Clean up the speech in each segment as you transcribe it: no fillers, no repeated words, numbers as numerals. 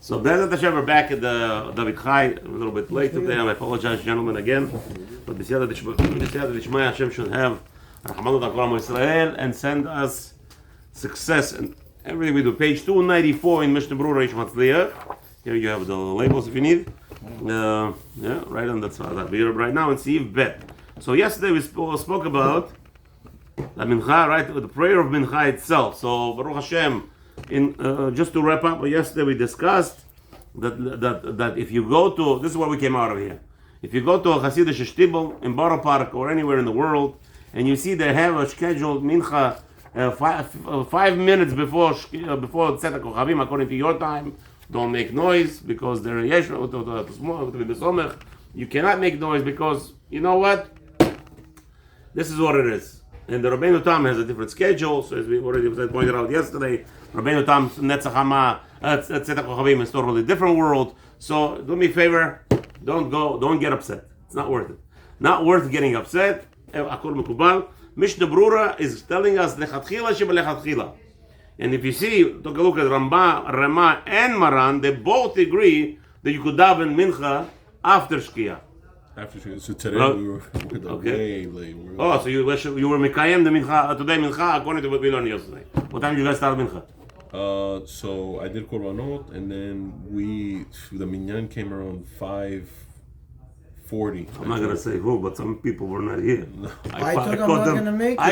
So Bezat Hashem, we're back at the David Chai, a little bit late today. I apologize, gentlemen, again. But B'siyata D'Shmaya, Hashem should have Rahmanu D'Akram Israel and send us success in everything we do. Page 294 in Mishnah Berurah Ish Matzliach. Here you have the labels if you need. Yeah, right on that right now in Siv Bet. So yesterday we spoke about the Mincha, right? The prayer of Mincha itself. So Baruch Hashem. Just to wrap up, yesterday we discussed that if you go to, this is what we came out of here. If you go to a Hasidic shtibel in Borough Park or anywhere in the world, and you see they have a scheduled mincha 5 minutes before Tzedek Kochavim according to your time, don't make noise because they're yesh to you cannot make noise because you know what? This is what it is. And the Rabbeinu Tam has a different schedule, so as we already pointed out yesterday, Rabbeinu Tam Netzach Hama Tzedek Kochavim is totally different world. So do me a favor, don't get upset. It's not worth it. Not worth getting upset. Akol Mekubal. Mishnah Berurah is telling us lechatchila shebelechatchila. And if you see, take a look at Rama and Maran, they both agree that you could daven mincha after Shkia. So today we were way late. So you were Mikayem the Mincha today Mincha according to what we learned yesterday. What time did you guys start Mincha? So I did Korbanot and then the Minyan came around 5:40. I'm not gonna say who, but some people were not here. No. I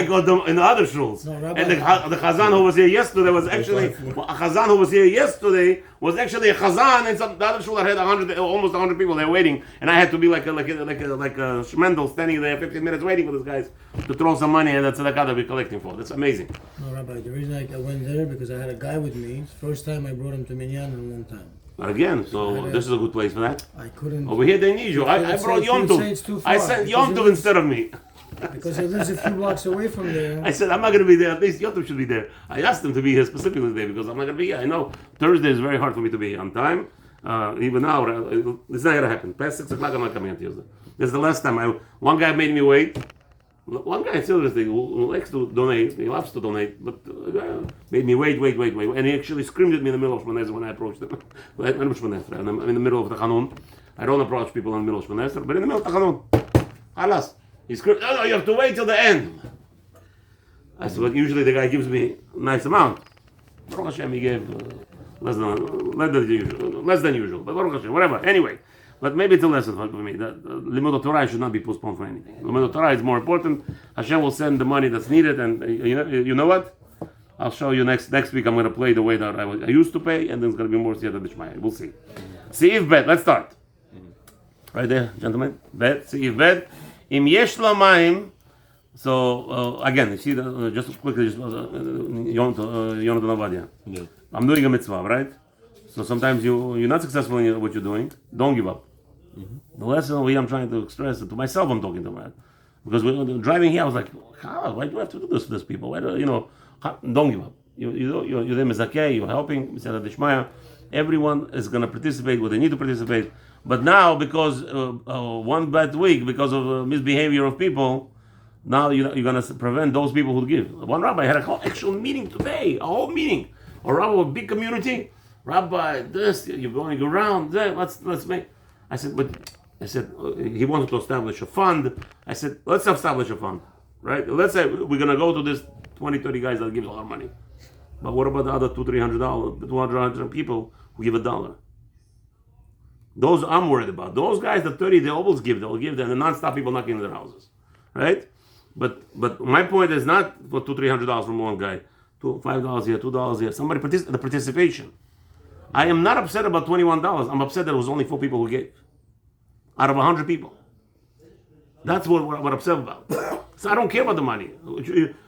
got them in the other shuls. No, and the Chazan who was here yesterday was actually a Chazan who was here yesterday was actually a Chazan, and the other shul that had almost 100 people there waiting, and I had to be like a Shmendel standing there 15 minutes waiting for these guys to throw some money, and that's the tzedakah that we're collecting for. That's amazing. No, Rabbi, the reason I went there because I had a guy with me. It's the first time I brought him to Minyan in a long time. Again, so this is a good place for that. I couldn't. Over here they need you. I brought Yom Tov. I sent Yom Tov instead of me. Because he lives a few blocks away from there. I said, I'm not going to be there. At least Yom Tov should be there. I asked him to be here specifically today because I'm not going to be here. I know Thursday is very hard for me to be here on time. Even now, it's not going to happen. Past 6 o'clock, I'm not coming on Tuesday. This is the last time. One guy made me wait. One guy, seriously, who likes to donate, he loves to donate, but made me wait. And he actually screamed at me in the middle of Shmonezer when I approached him. I'm in the middle of the Chanun. I don't approach people in the middle of Shmonezer, but in the middle of the Chanun. Alas. He screamed, no, you have to wait till the end. I said, well, usually the guy gives me a nice amount. Baruch Hashem, he gave less than usual. But Baruch Hashem, whatever. Anyway. But maybe it's a lesson for me that Limud Torah should not be postponed for anything. Limud Torah is more important. Hashem will send the money that's needed, and you know what? I'll show you next week. I'm going to play the way that I used to pay, and then it's going to be more Siyata D'Shmaya. We'll see. Siv Bet. Let's start. Right there, gentlemen. Bet. Siv Bet. Im yesh lamayim. So again, you see, just quickly, Yonatan Avadia. I'm doing a mitzvah, right? So sometimes you're not successful in what you're doing. Don't give up. Mm-hmm. The lesson over here I'm trying to express it to myself. I'm talking to that because when driving here, I was like, why do I have to do this for these people? Why do don't give up. You're there, mizakeh. You're helping. Everyone is going to participate where they need to participate. But now, because one bad week, because of misbehavior of people, now you're going to prevent those people who give. One rabbi had a whole actual meeting today, a whole meeting. A rabbi with a big community. Rabbi, this you're going around. There, let's make. I said he wanted to establish a fund. I said let's establish a fund, right? Let's say we're gonna go to this 20-30 guys that give a lot of money, but what about the other $200-$300 people who give $1? Those I'm worried about. Those guys, the 30, they always give. They'll give. They're the non-stop people knocking in their houses, right? But my point is not for $200-$300 from one guy, $5 here, $2 here. Somebody the participation. I am not upset about $21. I'm upset that it was only 4 people who gave. Out of 100 people. That's what I'm upset about. So I don't care about the money.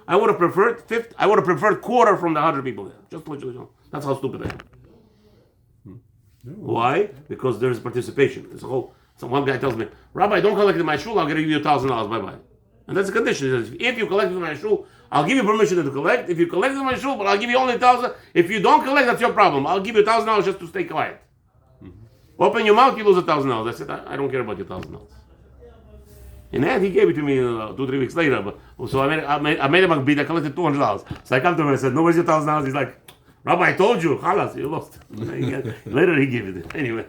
I would have preferred quarter from the 100 people there. Just to let you know. That's how stupid I am. Why? Because there's participation. So one guy tells me, Rabbi, don't collect in my shul, I'll give you $1,000. Bye-bye. And that's the condition. He says, if you collect in my shul, I'll give you permission to collect. If you collect in my shul, but I'll give you only $1,000. If you don't collect, that's your problem. I'll give you $1,000 just to stay quiet. Mm-hmm. Open your mouth, you lose $1,000. I said, I don't care about your $1,000. In the end, he gave it to me 2-3 weeks later. So I made him a bid. I collected $200. So I come to him and I said, no, where's your $1,000? He's like, Rabbi, I told you, Chalas, you lost. Later he gave it. Anyway.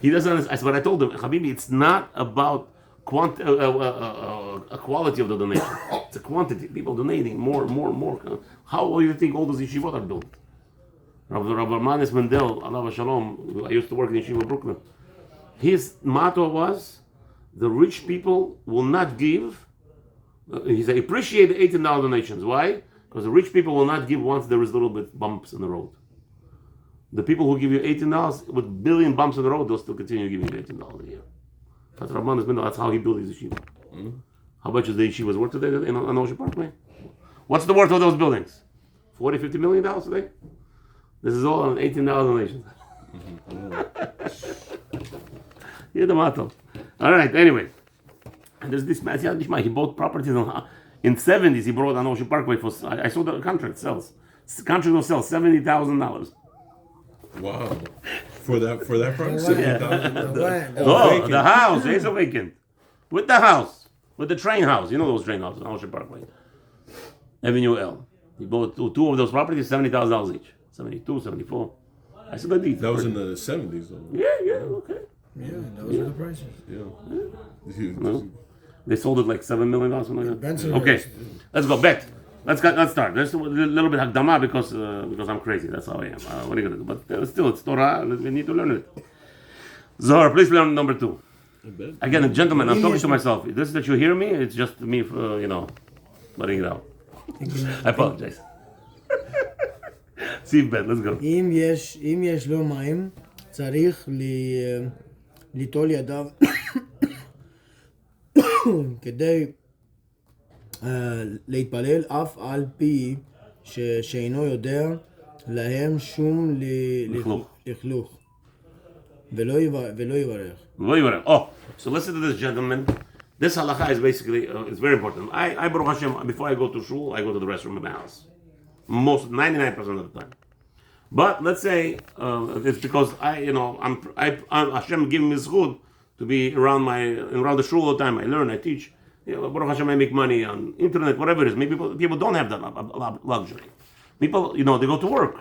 He doesn't understand. But I told him, Habibi, it's not about a quality of the donation. It's a quantity. People donating more. How do you think all those yeshivot are built? Rabbi Manis Mendel, Allah Shalom, I used to work in Yeshiva Brooklyn. His motto was, the rich people will not give. He said, appreciate the $18 donations. Why? Because the rich people will not give once there is a little bit bumps in the road. The people who give you $18 with billion bumps in the road, they'll still continue giving you $18 a year. That's Rabban has been. That's how he built his yeshiva. How much is the yeshiva's worth today on Ocean Parkway? What's the worth of those buildings? $40-50 million today. This is all on $18 donations. You're the motto. All right. Anyway, there's this man. He bought properties in '70s. He bought on Ocean Parkway for. I saw the contract sells. The contract will sell $70,000. Wow. For that price? The house, it's a vacant. With the house. With the train house. You know those train houses on Ocean Parkway. Avenue L. He bought two of those properties, $70,000 each. 72, 74. I said that was in the 70s though. Yeah, okay. Yeah, those are the prices. Yeah. No. They sold it like $7 million, something like that. Benson Okay, rates. let's go. Bet. Let's start. There's a little bit hakdama because I'm crazy. That's how I am. What are you gonna do? But still, it's Torah. We need to learn it. Zohar, please learn number 2. Again, gentlemen, I'm talking to myself. This that you hear me, it's just me, letting it out. I apologize. See, Ben, let's go. אם יש לו מים, צריך ליטול ידיו כדי להתפלל אף על פי שאינו יודע להם שום לכלוך ולא יברך. Oh, so listen to this, gentlemen. This halacha is basically, it's very important. I Baruch Hashem, before I go to shul, I go to the restroom in my house. 99% of the time. But let's say it's because Hashem giving me zchut to be around the shul all the time. I learn, I teach. Baruch Hashem, I make money on internet, whatever it is. Maybe people don't have that luxury. People, they go to work.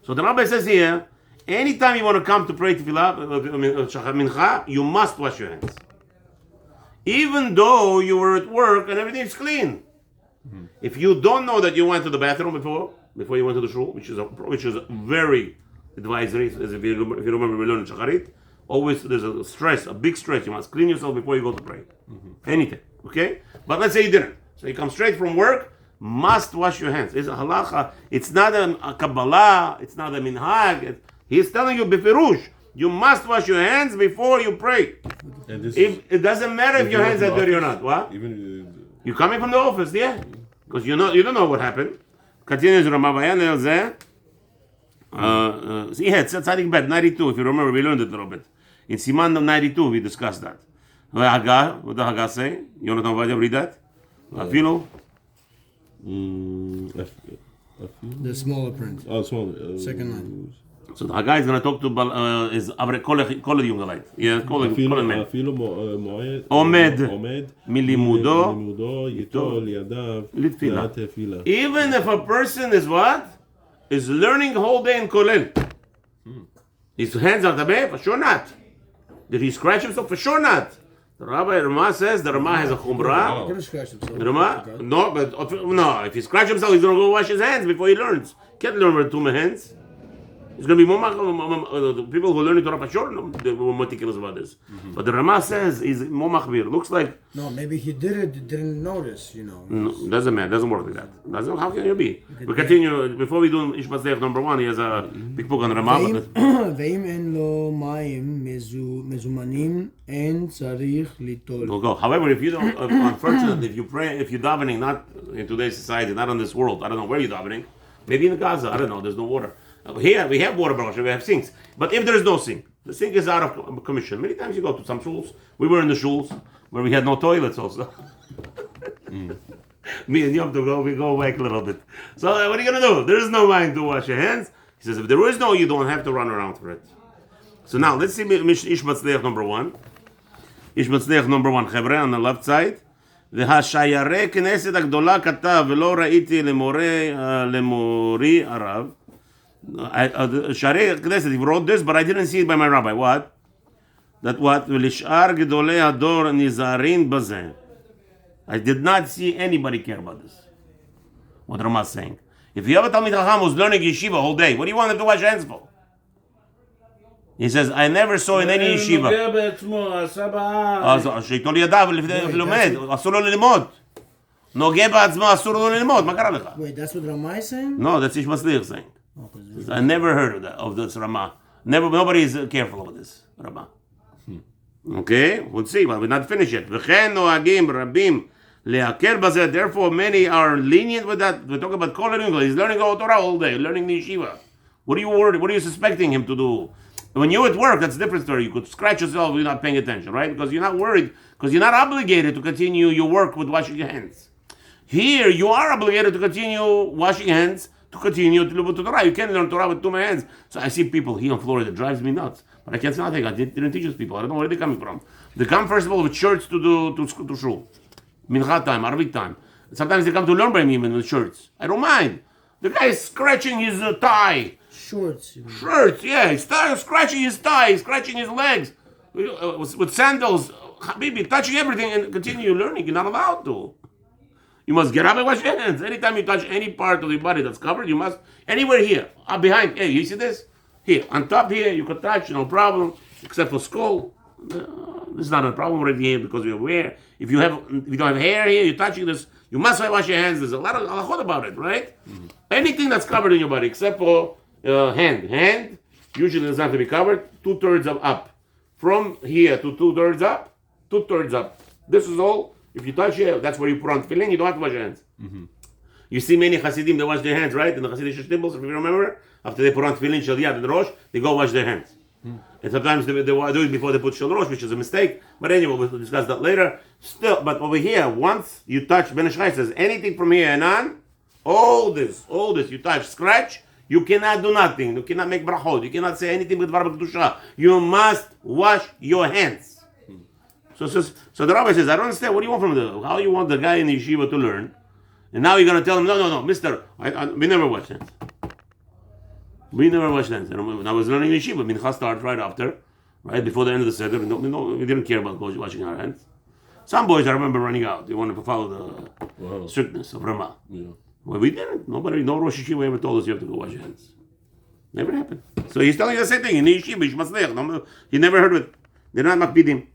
So the rabbi says here, anytime you want to come to pray tefillah, mincha, you must wash your hands, even though you were at work and everything is clean. If you don't know that you went to the bathroom before you went to the shul, which is very advisory, as if you remember we learned in Shacharit, always there's a big stress. You must clean yourself before you go to pray. Anything, okay? But let's say you didn't. So you come straight from work, must wash your hands. It's a halacha. It's not a Kabbalah. It's not a minhag. He's telling you befirush. You must wash your hands before you pray. It doesn't matter if your hands are dirty or not. What? You're coming from the office, yeah? Because you don't know what happened. Continues Ramavayan there. Yeah, it's Tzadik Bet 92. If you remember, we learned it a little bit. In Siman 92, we discussed that. What does Haggah say? Yonatan Vadia, read that. Afilo. The smaller print. Oh, smaller. Second line. So the Haggah is going to talk to is Avre Kol Jungelite. Yeah, Kol Men. Omed Milimudo Yitol Yadav Litfila. Even if a person is what? Is learning the whole day in Kolel. His hands are tabeh? For sure not. Did he scratch himself? For sure not. The Rabbi Rama says the Rama has a chumrah. Gonna scratch himself. Rama? No, if he scratch himself, he's going to go wash his hands before he learns. Can't learn with 2 hands. It's going to be the people who learn Torah for sure, they were meticulous about this. But the Rama says he's momachbir. Looks like. No, maybe he didn't notice, No, doesn't matter. Doesn't work like that. How can you be? We continue. Before we do Ish Matzliach number 1, he has a big book on Rama. ואם אין לו מים מזומנים, אין צריך ליטול. We'll go. However, if you don't, unfortunately, if you're davening, not in today's society, not in this world, I don't know where you're davening, maybe in Gaza, I don't know, there's no water. Here we have water, we have sinks. But if there is no sink, the sink is out of commission. Many times you go to some shuls. We were in the shuls where we had no toilets also. Me and Yom to go, we go back a little bit. So what are you going to do? There is no mind to wash your hands. He says, if there is no, you don't have to run around for it. So now, let's see Ish Matzliach number 1. Ish Matzliach number 1, Chevre, on the left side. והשיירי כנסת הגדולה כתב, ולא ראיתי למורי הרב. שיירי כנסת, he wrote this, but I didn't see it by my rabbi. What? That what? ולשאר גדולי הדור נזהרין בזה. I did not see anybody care about this. What Rama is saying. If you have a Talmid Chacham who's learning yeshiva all day, what do you want him to wash hands for? He says, I never saw in any yeshiva. שאיתו לידיו לומד, אסור לו ללמוד. נוגע בעצמו, אסור לו ללמוד, מה קרה לך? Wait, that's what Rama is saying? No, that's Ish Matzliach saying. I never heard of that, of this Rama. Nobody is careful of this Rama. Okay, we'll see, but we're not finished yet. וכן נוהגים רבים להקל בזה, therefore many are lenient with that. We're talking about Kol English. He's learning Torah all day, learning the yeshiva. What are you worried? What are you suspecting him to do? When you're at work, that's a different story. You could scratch yourself if you're not paying attention, right? Because you're not worried, because you're not obligated to continue your work with washing your hands. Here, you are obligated to continue washing hands, to continue to learn Torah. You can't learn Torah with 2 hands. So I see people here in Florida, it drives me nuts. But I can't say nothing. I didn't teach those people. I don't know where they're coming from. They come, first of all, with shirts to shul. Mincha time, Arabic time. Sometimes they come to learn by me with shirts. I don't mind. The guy is scratching his tie. Shorts. Shirts, yeah. He's scratching his thigh, he's scratching his legs. With sandals. Habibi, touching everything and continue learning. You're not allowed to. You must get up and wash your hands. Anytime you touch any part of your body that's covered, you must, anywhere here, behind. Hey, you see this? Here, on top here, you could touch, no problem, except for skull. This is not a problem right here because you have hair. If you don't have hair here, you're touching this, you must wash your hands. There's a lot of halachot about it, right? Mm-hmm. Anything that's covered in your body, except for hand. Hand usually doesn't have to be covered. 2/3 up. From here to 2/3 up, 2/3 up. This is all. If you touch here, that's where you put on tefillin. You don't have to wash your hands. Mm-hmm. You see many Hasidim, they wash their hands, right? In the Hasidic temples, if you remember, after they put on tefillin, shel yad, and rosh, they go wash their hands. Mm-hmm. And sometimes they do it before they put shel rosh, which is a mistake. But anyway, we'll discuss that later. Still, but over here, once you touch, Ben Ishchai says, anything from here and on, all this, you touch, scratch, you cannot do nothing. You cannot make brachot. You cannot say anything with dvar b'kedusha. You must wash your hands. So the rabbi says, I don't understand. What do you want from the? How you want the guy in the yeshiva to learn? And now you're going to tell him, no, mister, we never wash hands. We never wash hands. And when I was learning yeshiva, Mincha starts right after, right before the end of the seder. We didn't care about washing our hands. Some boys, I remember running out. They wanted to follow the strictness of Ramah. Yeah. Well, we didn't. No Rosh Yeshiva ever told us you have to go wash your hands. Never happened. So he's telling you the same thing. In the yeshiva, Matzliach. He never heard of it. They're not makpidim.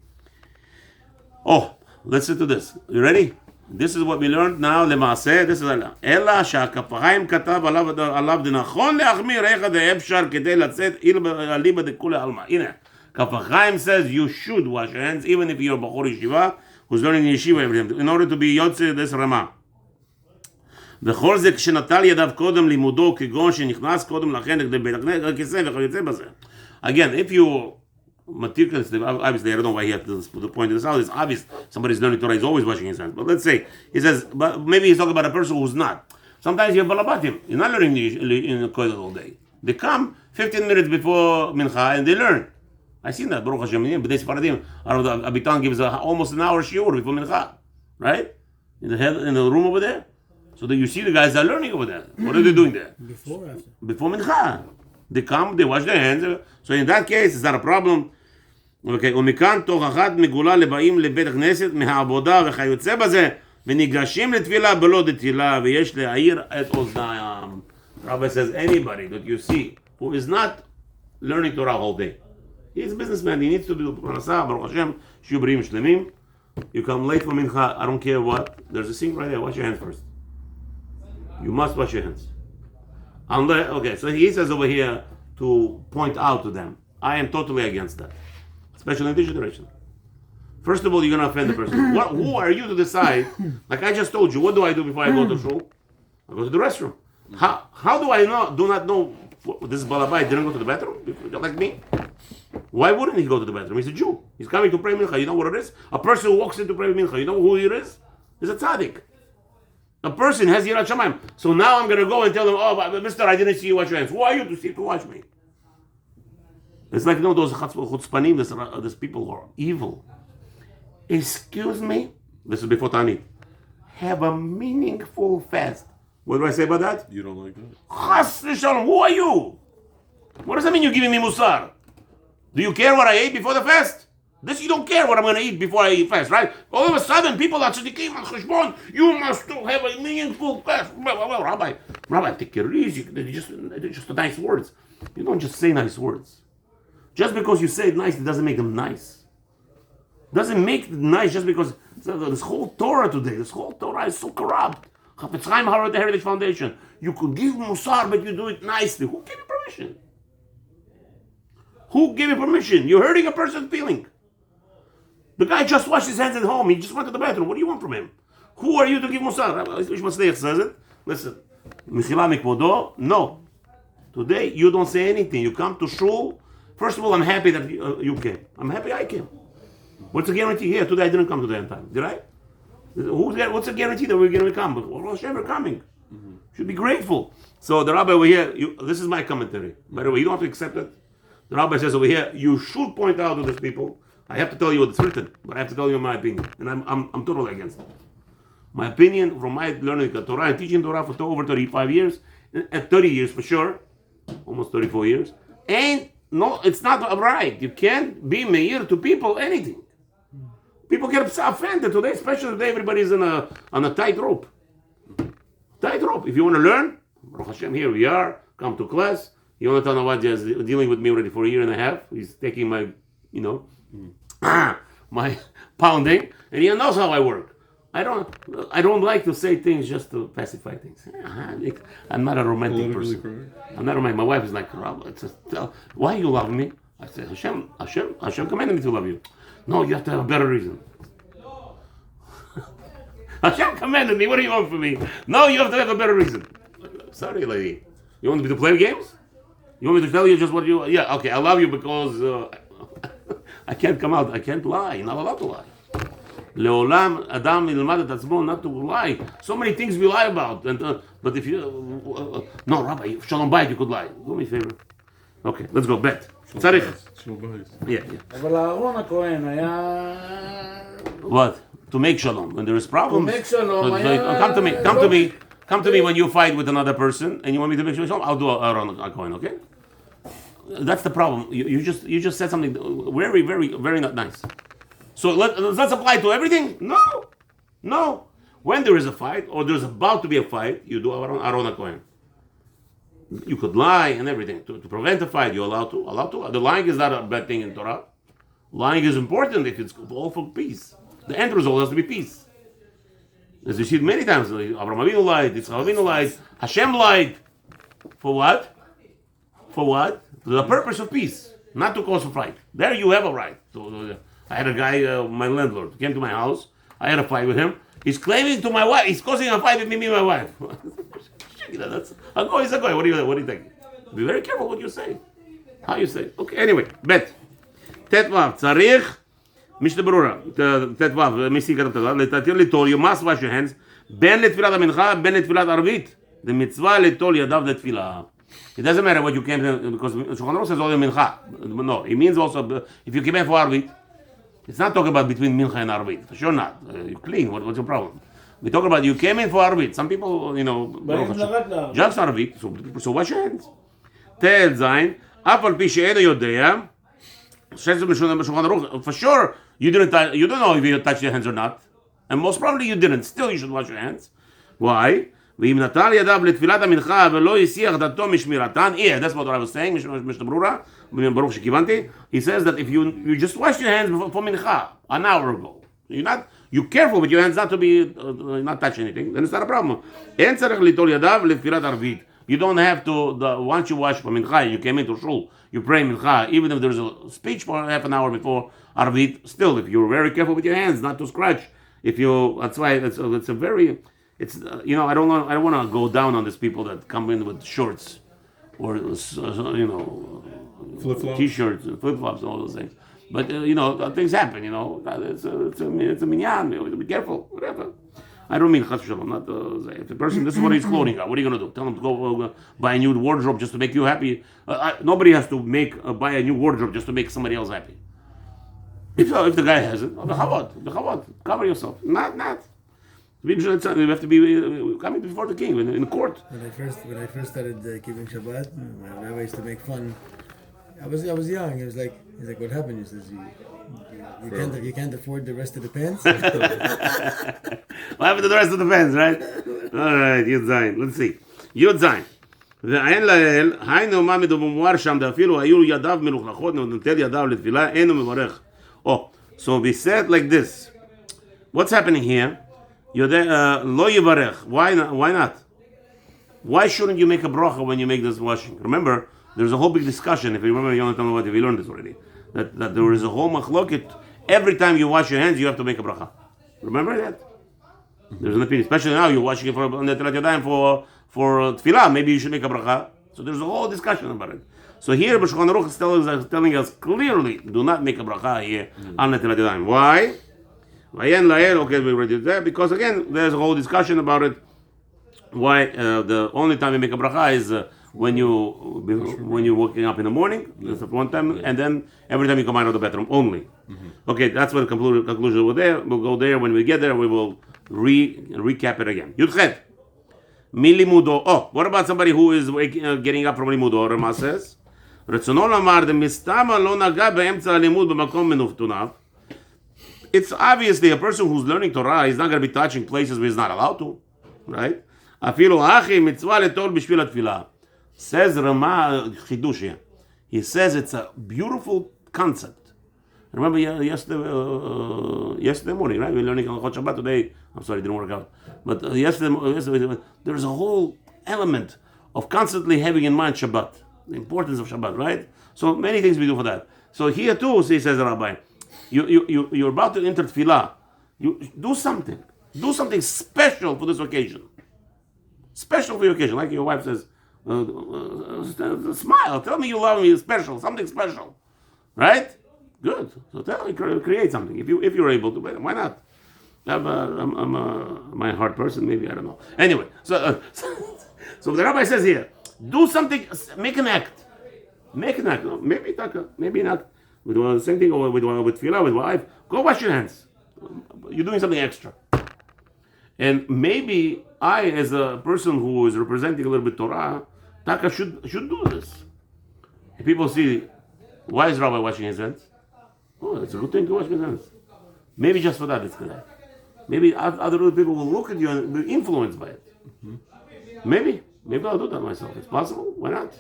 Oh, listen to this. You ready? This is what we learned now. Lemaaseh, this is Allah. Ela שהכפיים כתב עליו דנכון להחמיר איך אפשר כדי לצאת אליבא דכולי עלמא. הנה, כפיים says you should wash your hands even if you're a בחור ישיבה who's learning yeshiva everything in order to be יוצא this רמה. וכל זה כשנטל ידיו קודם לימודו כגון שנכנס קודם לכן לכדי בית הכיסא וכיוצא בזה. Again, if you meticulous, obviously I don't know why he had to put the point in this out. It's obvious somebody's learning Torah, he's always washing his hands. But let's say, he says, but maybe he's talking about a person who's not. Sometimes you have balabatim. You're not learning in the kollel all day. They come 15 minutes before Mincha and they learn. I've seen that, Baruch Hashem, but they Sephardim, Abitan gives almost an hour shiur before Mincha. Right? In the room over there. So that you see the guys are learning over there. What are they doing there? Before or after? Before Mincha. They come, they wash their hands. So in that case, it's not a problem. Okay, ומכאן תוכחת מגולה לבאים לבית הכנסת מהעבודה וכיוצא בזה וניגשים לתפילה בלא דתילה ויש להעיר את אוזניים. Rabbi says anybody that you see who is not learning Torah all day, he's a businessman, he needs to do פרנסה, ברוך השם, שיהיו בריאים שלמים. You come late for mincha, I don't care what, there's a sink right there, wash your hands first. You must wash your hands. Okay, so he says over here to point out to them, I am totally against that. Especially in this generation. First of all, you're going to offend the person. Who are you to decide? Like I just told you, what do I do before I go to shul? I go to the restroom. How do I do not know this Balabai didn't go to the bathroom? Like me? Why wouldn't he go to the bathroom? He's a Jew. He's coming to pray mincha. You know what it is? A person who walks in to pray mincha. You know who he is? He's a tzaddik. A person has yirat shamayim. So now I'm going to go and tell him, oh, mister, I didn't see you wash your hands. Who are you to watch me? It's like, those chutzpanim, these people who are evil. Excuse me? This is before Tanit. Have a meaningful fast. What do I say about that? You don't like that? Chas v'shalom, who are you? What does that mean you're giving me musar? Do you care what I ate before the fast? This you don't care what I'm going to eat before I eat fast, right? All of a sudden, people are tzaddikim on cheshbon. You must still have a meaningful fast. Well, Rabbi, take it easy. They're just nice words. You don't just say nice words. Just because you say it nice, it doesn't make them nice. Doesn't make it nice just because this whole Torah today, this whole Torah is so corrupt. Chafetz Chaim Harvard Heritage Foundation. You could give musar, but you do it nicely. Who gave you permission? Who gave you permission? You're hurting a person's feeling. The guy just washed his hands at home. He just went to the bathroom. What do you want from him? Who are you to give musar? Matzliach says it. Listen. Mechila mikvodo? No. Today, you don't say anything. You come to shul. First of all, I'm happy that you came. I'm happy I came. What's the guarantee here? Today I didn't come today on time. Did I? What's the guarantee that we're going to come? But we're coming. Should be grateful. So the rabbi over here, this is my commentary. By the way, you don't have to accept it. The rabbi says over here, you should point out to these people. I have to tell you what it's written, but I have to tell you my opinion, and I'm totally against it. My opinion, from my learning the Torah and teaching Torah for over 35 years, 30 years for sure, almost 34 years, and no, it's not right. You can't be meir to people anything. People get offended today, especially today. Everybody's on a tight rope. Tight rope. If you want to learn, Baruch Hashem, here we are. Come to class. Yonatan Awad is dealing with me already for a year and a half. He's taking my, my pounding, and he knows how I work. I don't like to say things just to pacify things. I'm not a romantic person. I'm not romantic. My wife is like, why you love me? I said, Hashem commanded me to love you. No, you have to have a better reason. Hashem commanded me. What do you want from me? No, you have to have a better reason. Sorry, lady. You want me to play games? You want me to tell you just what you... Yeah, okay, I love you because I can't come out. I can't lie. You're not allowed to lie. Leolam Adam ilmad et atzmo, not to lie. So many things we lie about. But if you... no, Rabbi, Shalom Bayit, you could lie. Do me a favor. Okay, let's go. Bet. צריך. Yeah. אבל אהרון הכהן היה... What? To make shalom. When there is problems... To make shalom היה... Come to me when you fight with another person and you want me to make shalom, I'll do Aaron HaKohen, okay? That's the problem. You just said something very, very, very not nice. So let's apply to everything? No. When there is a fight or there's about to be a fight, you do Aaron HaKohen. You could lie and everything. To prevent a fight, you're allowed to. The lying is not a bad thing in Torah. Lying is important if it's all for peace. The end result has to be peace. As we see it many times, Avraham Avinu lied, Yitzchak Avinu lied, Hashem lied. For what? For the purpose of peace, not to cause a fight. There you have a right. So, I had a guy, my landlord, came to my house. I had a fight with him. He's claiming to my wife. He's causing a fight with me and my wife. That's a goy is a goy. What do you think? Be very careful what you say. How you say. Okay, anyway, bet. Tetvav, tzarich, Mishnah Berurah. Tetvav, Misi Karatala, Letatir Litol, you must wash your hands. Ben letfilat mincha, ben letfilat arvit. The mitzvah letol yadav letfilah. It doesn't matter what you came to, because Shulchan Aruch says only mincha. No, it means also, if you came in for arvit, it's not talking about between mincha and arvit. For sure not. You're clean. What's your problem? We talk about you came in for arvit. Some people, just arvit. So wash your hands. Tel zayin. Afal pi she'enu yodea. For sure, you don't know if you touched your hands or not, and most probably you didn't. Still, you should wash your hands. Why? ואם נטל ידיו לתפילת המנחה ולא הסיח דתו משמירתן, that's what I was saying, Mishnah Berurah, Baruch שכיוונתי, he says that if you just wash your hands for mincha an hour ago, you're careful with your hands not to be not touch anything, then it's not a problem. אין צריך ליטול ידיו לתפילת ערבית. You don't have to, once you wash for mincha, you came into shul, you pray mincha, even if there's a speech for half an hour before arvit, still, if you're very careful with your hands, not to scratch, that's why it's a very... I don't want to go down on these people that come in with shorts or flip-flops, t-shirts and flip-flops and all those things. But things happen. It's a minyan. Be careful. Whatever. I don't mean chas v'shalom. Not if the person. This is what he's clothing. What are you going to do? Tell him to go buy a new wardrobe just to make you happy? Nobody has to buy a new wardrobe just to make somebody else happy. If the guy has it, the cover yourself. Not. We have to be coming before the king in court. When I first started keeping Shabbat, my rabbi used to make fun. I was young. He's like, what happened? He says, you can't afford the rest of the pants. What happened to the rest of the pants, right? All right, Yud Zayin. Let's see. Yud Zayin. ואין לאל, היינו מה מדובר שם, דאפילו היו ידיו מלוכלכות, נוטל ידיו לתפילה, אינו מברך. Oh, so we said like this. What's happening here? לא יברך. Why not? Why shouldn't you make a bracha when you make this washing? Remember, there's a whole big discussion, if you remember, if you learned this already, that there is a whole machloket. Every time you wash your hands, you have to make a bracha. Remember that? There's an opinion, especially now you're washing it for netilat yadayim for tefillah. Maybe you should make a bracha. So there's a whole discussion about it. So here, B'Shulchan Aruch is telling us clearly, do not make a bracha here on netilat yadayim. Why? Okay, we already did that, because again, there's a whole discussion about it. Why the only time you make a bracha is when you're waking up in the morning. That's one time, and then every time you come out of the bathroom only. Okay, that's what the conclusion will there. We'll go there when we get there. We will recap it again. Yudchet. Milimudo. Oh, what about somebody who is getting up from limudo? Rama says, רצונו לומר, דמסתמה לא נגע באמצע הלימוד במקום מנוותוניו. It's obviously a person who's learning Torah is not going to be touching places where he's not allowed to, right? אפילו אחי מצווה לטול בשביל התפילה. Says Rama Chidush here. He says it's a beautiful concept. Remember yesterday morning, right? We're learning Halachot Shabbat today. I'm sorry, it didn't work out. But yesterday, there's a whole element of constantly having in mind Shabbat, the importance of Shabbat, right? So many things we do for that. So here too, he says the Rabbi, you're about to enter Tefillah. You do something special for this occasion. Special for your occasion, like your wife says, smile, tell me you love me, special, something special, right? Good. So tell me, create something. If you're able to, why not? I'm a hard person, maybe, I don't know. Anyway, so the Rabbi says here, do something, make an act. Maybe not. With the same thing with tefillah, with wife. Go wash your hands. You're doing something extra. And maybe I, as a person who is representing a little bit Torah, Taka should do this. If people see, why is Rabbi washing his hands? Oh, it's a good thing to wash his hands. Maybe just for that it's good. Maybe other people will look at you and be influenced by it. Maybe I'll do that myself. It's possible. Why not?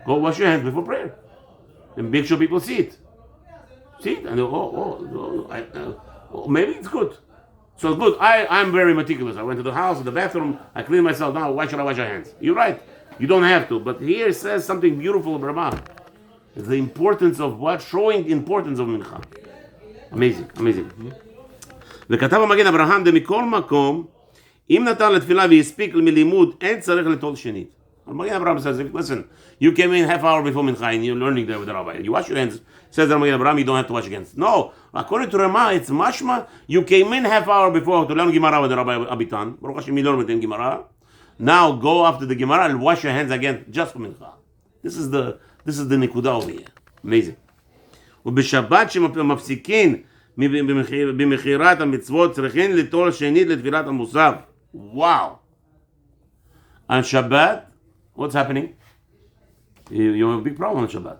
Go wash your hands before prayer. And make sure people see it. See it? And maybe it's good. So it's good. I'm very meticulous. I went to the house, to the bathroom, I cleaned myself. Now, why should I wash your hands? You're right. You don't have to. But here it says something beautiful of Ramah. The importance of what? Showing importance of Mincha. Amazing. וכתב המגן אברהם דמכל מקום, אם נתן לתפילה והספיק מלימוד, אין צריך לטול שנית. המגן אברהם says, listen, you came in half hour before Mincha and you're learning there with the Rabbi. You wash your hands. Says the Magid Abraham, you don't have to wash again. No, according to Ramah, it's mashma. You came in half hour before to learn Gemara with the Rabbi Abitan. Baruch Hashem, you learn with him Gemara. Now go after the Gemara and wash your hands again just for Mincha. This is the nikuda over here. Amazing. ובשבת שמפסיקין במכירת המצוות צריכים ליטול שנית לתפילת המוסף. Wow. On Shabbat, what's happening? You have a big problem on Shabbat.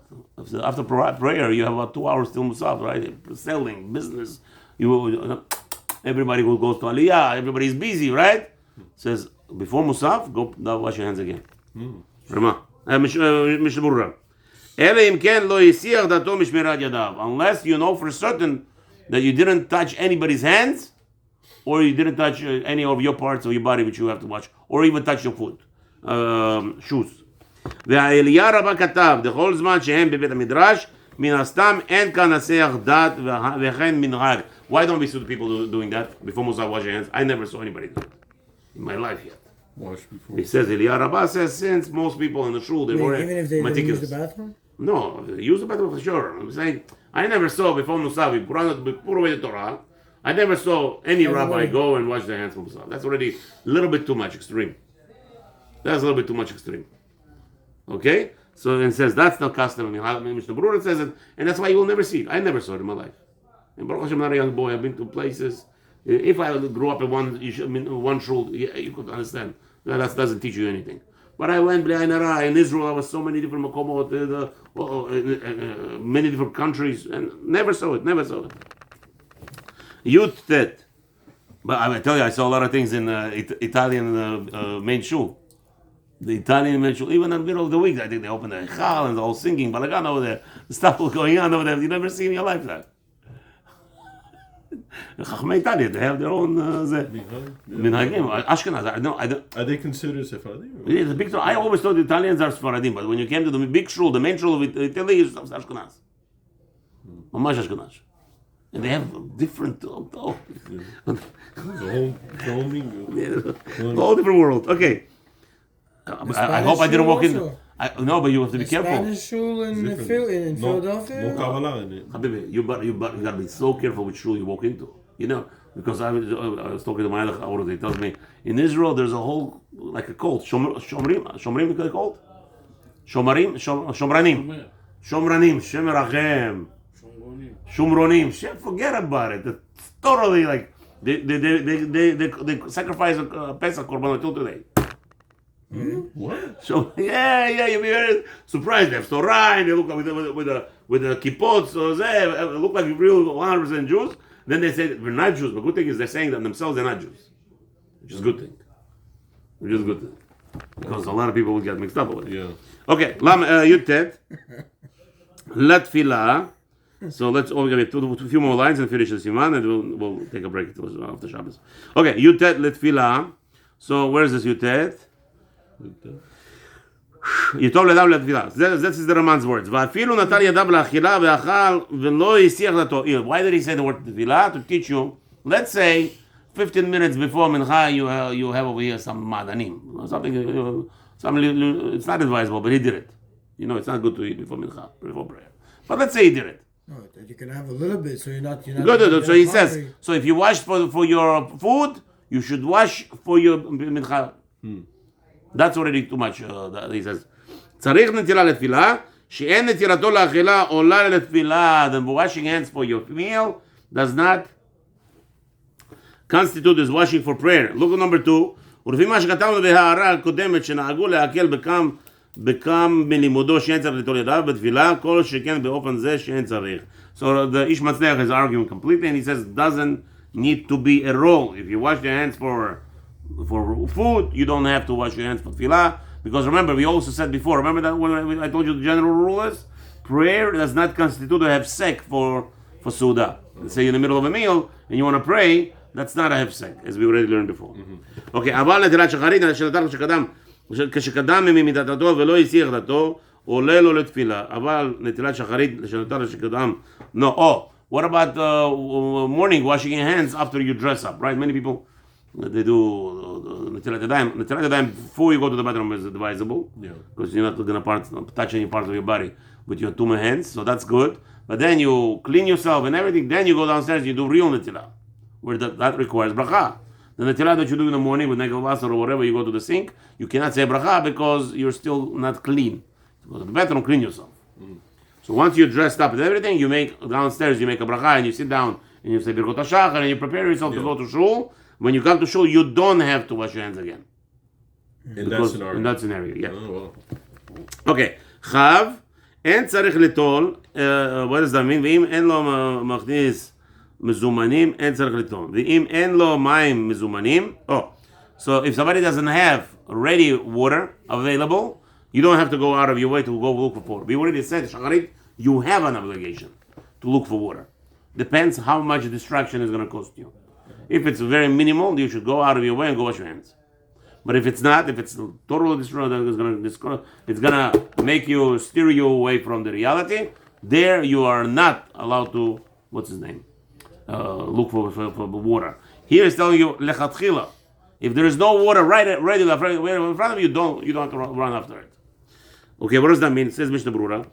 After prayer, you have about 2 hours till Musaf, right? Selling, business. Everybody who goes to Aliyah, everybody's busy, right? Says, before Musaf, go now wash your hands again. Rama. Mishnah. Unless you know for certain that you didn't touch anybody's hands, or you didn't touch any of your parts of your body which you have to wash, or even touch your foot, shoes. והאליה רבה כתב, דכל זמן שהם בבית המדרש, מן הסתם אין כאן נסח דת וכן מנהג. Why don't we see the people doing that before Musaf wash your hands? I never saw anybody do it in my life yet. Wash before. He says, Eliyah Rabbah says, since most people in the shul, they were even if they meticulous. use the bathroom? No, they use the bathroom for sure. I'm saying, I never saw before Musaf, we put away the Torah. I never saw any rabbi go and wash their hands for Musaf. That's already a little bit too much extreme. That's a little bit too much extreme. Okay? So it says that's not custom. Mishnah Berurah says it, and that's why you will never see it. I never saw it in my life. And Baruch Hashem, I'm not a young boy. I've been to places. If I grew up in one shul, you could understand. That doesn't teach you anything. But I went in Israel. I was so many different makomot, many different countries, and never saw it. Yud Tet. But I tell you, I saw a lot of things in Italian main shul. The Italian main shul, even in the middle of the week, I think they opened the Chal and the whole singing, balagan over there. The stuff was going on over there. You never see in your life that. Chachmei Italia, they have their own minhagim. Ashkenaz, I don't. Are they considered Sephardi? Yeah, the big. I always thought the Italians are Sephardim, but when you came to the big shul, the main shul of Italy is Ashkenaz. Mamash Ashkenaz. And they have different. The whole different world. Okay. I hope I didn't walk in. No, but you have to be careful. Spanish shul in Philadelphia? No Kabbalah in it. Habibi, you got to be so careful which shul you walk into. You know, because I was talking to my Halachot, he tells me, in Israel there's a whole, like a cult, Shomrim, they're called? Shomranim, Shem Rachem, Shumronim, forget about it. It's totally like, they sacrifice a Pesach Korban until today. What? So you'll be very surprised. They have Torah and they look like with the kippot, so they look like real 100% Jews. Then they say we're not Jews. But good thing is they're saying that themselves they're not Jews, which is a good thing. Because a lot of people will get mixed up with it. Yeah. Okay, Yud Tet, Latfilah. So let's get a few more lines and finish the Siman, and we'll take a break after Shabbos. Okay, Yud Tet Latfilah. So where is this Yud Tet? יטוב לידיו לתפילה. This is the Raman's words. ואפילו נטל ידיו לאכילה ואכל ולא הסיח דתו. Why did he say the word תפילה? To teach you, let's say 15 minutes before Mincha you have over here some madanim. Something, it's not advisable, but he did it. You know, it's not good to eat before Mincha, before prayer. But let's say he did it. No, you can have a little bit, so you're not good. So he says, so if you wash for your food, you should wash for your Mincha. That's already too much, he says. צריך נטילה לתפילה, שאין נטילתו לאכילה עולה לתפילה. Then washing hands for your meal does not constitute as washing for prayer. Look at number 2. ולפי מה שכתבנו בהערה הקודמת שנהגו להקל בכם מלימודו שאין צריך ליטול ידיו בתפילה, כל שכן באופן זה שאין צריך. So the Ish Matzliach is arguing completely, and he says it doesn't need to be a rule. If you wash your hands for food, you don't have to wash your hands for tefillah, because remember, we also said before, remember that when I told you the general rule is, prayer does not constitute to have sek for Suda. Let's say you're in the middle of a meal, and you want to pray, that's not a hefsek, as we already learned before. Okay, אבל נטילת שחרית, כשקדם ממיתתו ולא הסיח דתו, עולה לו לתפילה. אבל נטילת שחרית, כשקדם, no, what about morning, washing your hands after you dress up, right? Many people, they do Netilat Yadayim before you go to the bathroom is advisable, because you're not going to touch any part of your body with your two hands, so that's good. But then you clean yourself and everything, then you go downstairs, you do real Netilah, where that requires bracha. The Netilah that you do in the morning with Negel Vasar or whatever, you go to the sink, you cannot say bracha because you're still not clean. You go to the bathroom, clean yourself. So once you're dressed up and everything, you make downstairs, you make a bracha and you sit down and you say Birkot HaShachar and you prepare yourself to go to shul. When you come to shul, you don't have to wash your hands again. In that scenario, yeah. Oh, wow. Okay. Chav, אין צריך ליטול, what does that mean? ואם אין לו מכניס מזומנים, אין צריך ליטול. ואם אין לו מים מזומנים, so if somebody doesn't have ready water available, you don't have to go out of your way to go look for water. We already said, Shacharit, you have an obligation to look for water. Depends how much distraction is going to cost you. If it's very minimal, you should go out of your way and go wash your hands. But if it's not, if it's totally destroyed, it's gonna make you steer you away from the reality. There, you are not allowed to, what's his name? Look for water. Here is telling you lechatchila. If there is no water right in front of you, you don't have to run after it. Okay, what does that mean? It says Mishnah Brura.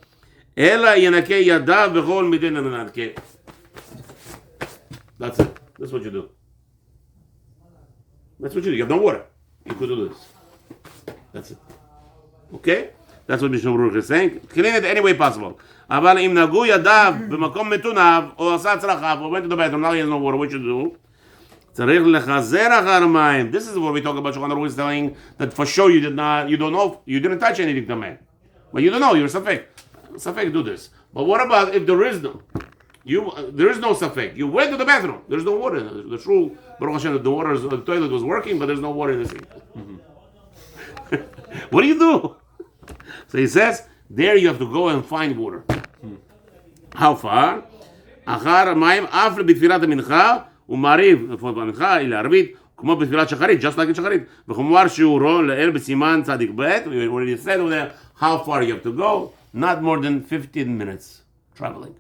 Ela yanake yadav bechol midin nanadke. That's it. That's what you do. You have no water. You could do this. That's it. Okay? That's what Mishnah Berurah is saying. Clean it any way possible. אבל אם נגעו ידיו במקום מתונב, או עשה צרכיו, or went to the bathroom, now he has no water, what should do? צריך לחזר אחר מים. This is what we talk about. Shulchan Aruch is telling that for sure you don't know, you didn't touch anything to man. But you don't know, you're safek. Safek do this. But what about if there is no? There is no safek. You went to the bathroom. There's no water. The shul, Baruch Hashem, the toilet was working, but there's no water in the sink. What do you do? So he says, there you have to go and find water. How far? אחר המים אף בתפילת המנחה ומעריב במנחה היא לערבית כמו בתפילת שחרית, just like in שחרית. וכמובן שיעורו לאל בסימן צדיק ב', we already said over there how far you have to go, not more than 15 minutes traveling.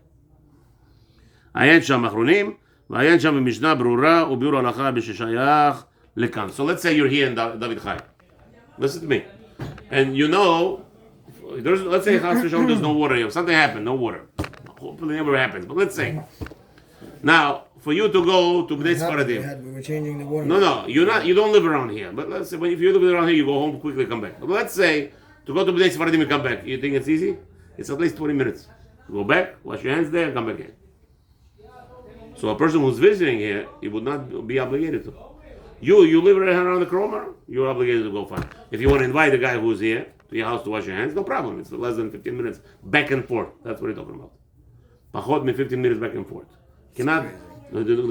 עיין שם אחרונים, ועיין שם במשנה ברורה וביאור הלכה בששייך לכאן. So let's say you're here in David Chai. Listen to me. And you know, let's say there's no water here. Something happened, no water. Hopefully it never happens, but let's say. Now, for you to go to Bnei Sfaradim. We were changing the water. No, you don't live around here. But let's say, if you live around here, you go home quickly, come back. But let's say, to go to Bnei Sfaradim and come back. You think it's easy? It's at least 20 minutes. You go back, wash your hands there, come back in. So a person who's visiting here, he would not be obligated to. You live right around the Kromer, you're obligated to go find. If you want to invite the guy who's here to your house to wash your hands, no problem. It's less than 15 minutes back and forth. That's what you're talking about. Pachot me 15 minutes back and forth. You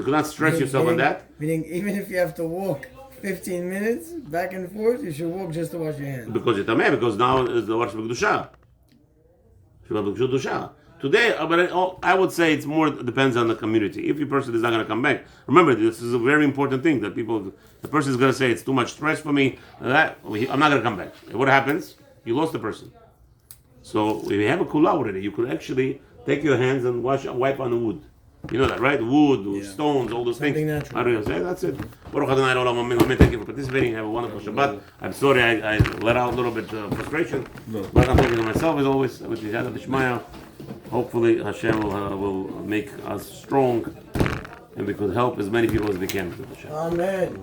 cannot stress yourself on that. Meaning, even if you have to walk 15 minutes back and forth, you should walk just to wash your hands. Because you're tameh, because now is the worship of Kedusha. Today, but I would say it's more depends on the community. If your person is not going to come back, remember this is a very important thing that the person is going to say it's too much stress for me. I'm not going to come back. What happens? You lost the person. So if you have a kula already, you could actually take your hands and wipe on the wood. You know that, right? Wood, stones, all those Something things. natural. That's it. Baruch Adonai Olam Amen. Thank you for participating. Have a wonderful Shabbat. I'm sorry I let out a little bit of frustration, but I'm thinking to myself as always with the Yad Shmaya. Hopefully Hashem will make us strong and we could help as many people as we can. Amen.